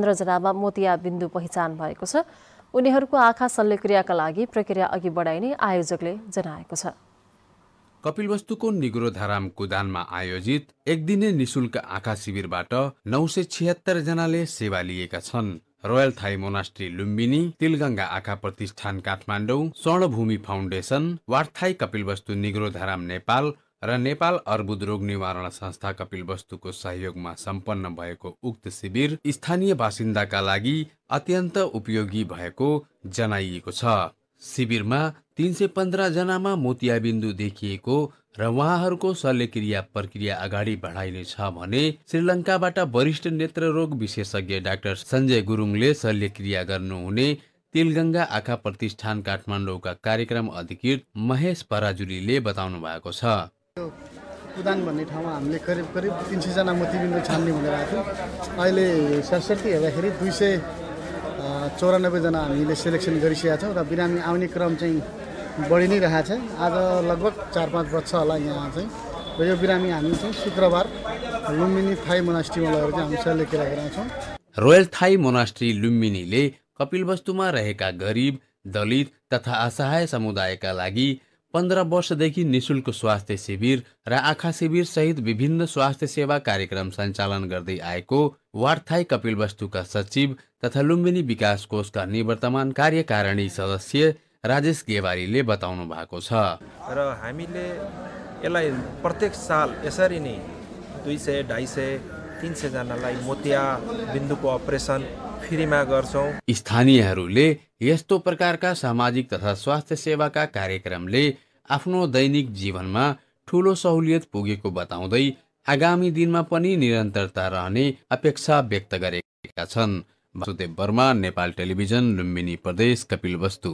15 जनामा मोतियाबिन्दु पहिचान भएको छ। उनीहरूको आँखा शल्यक्रियाका लागि प्रक्रिया अघि बढाइने आयोजकले जनाएको छ। कपिलवस्तुको निग्रोधाराम कुदानमा आयोजित एक दिने निशुल्क आँखा शिविरबाट 976 जनाले सेवा लिएका छन्। Royal Thai monastery Lumbini, Tilganga आँखा प्रतिष्ठान काठमाडौँ, स्वर्णभूमि फाउन्डेसन, वार्थाई कपिलवस्तु निग्रोधाराम नेपाल र नेपाल अर्बुद रोग निवारण संस्था कपिलवस्तुको सहयोगमा सम्पन्न भएको उक्त शिविर स्थानीय बासिन्दाका लागि अत्यन्त उपयोगी भएको जनाइएको छ। शिविरमा 315 जनामा मोतियाबिन्दु देखिएको र उहाँहरूको शल्यक्रिया प्रक्रिया अगाडि बढाइनेछ भने श्रीलङ्काबाट वरिष्ठ नेत्ररोग विशेषज्ञ डाक्टर सञ्जय गुरुङले शल्यक्रिया गर्नुहुने तिलगंगा आँखा प्रतिष्ठान काठमाडौँका कार्यक्रम अधिकृत महेश पराजुलीले बताउनु भएको छ। कुदान भन्ने ठाउँमा हामीले करिब 300 जना मोतियाबिन्दु छान्ने भनेर आएको थियौँ। अहिले सरस्वती हेर्दाखेरि 294 जना हामीले सेलेक्सन गरिसकेका छौँ र बिरामी आउने क्रम चाहिँ बढी नै रहेछ। आज लगभग 4-5 वर्ष होला यहाँ चाहिँ र यो बिरामी हामी चाहिँ शुक्रबार लुम्बिनी थाई मोनास्ट्रीमा लगेर चाहिँ हामी शल्यक्रिया गराउँछौँ। रोयल थाई मोनास्ट्री लुम्बिनीले कपिलवस्तुमा रहेका गरिब, दलित तथा असहाय समुदायका लागि 15 वर्षदेखि निशुल्क स्वास्थ्य शिविर र आँखा शिविर सहित विभिन्न स्वास्थ्य सेवा कार्यक्रम सञ्चालन गर्दै आएको वार्थाई कपिलवस्तुका सचिव तथा लुम्बिनी विकास कोषका निवर्तमान कार्यकारिणी सदस्य राजेश गेवारीले बताउनु भएको छ। र हामीले यसलाई प्रत्येक साल यसरी नै 200, 250, 300 जनालाई मोतियाबिन्दुको अपरेसन फ्रीमा गर्छौं। स्थानीयहरूले यस्तो प्रकारका सामाजिक तथा स्वास्थ्य सेवाका कार्यक्रमले आफ्नो दैनिक जीवनमा ठूलो सहुलियत पुगेको बताउँदै आगामी दिनमा पनि निरन्तरता रहने अपेक्षा व्यक्त गरेका छन्। वासुदेव वर्मा, नेपाल टेलिभिजन, लुम्बिनी प्रदेश, कपिलवस्तु।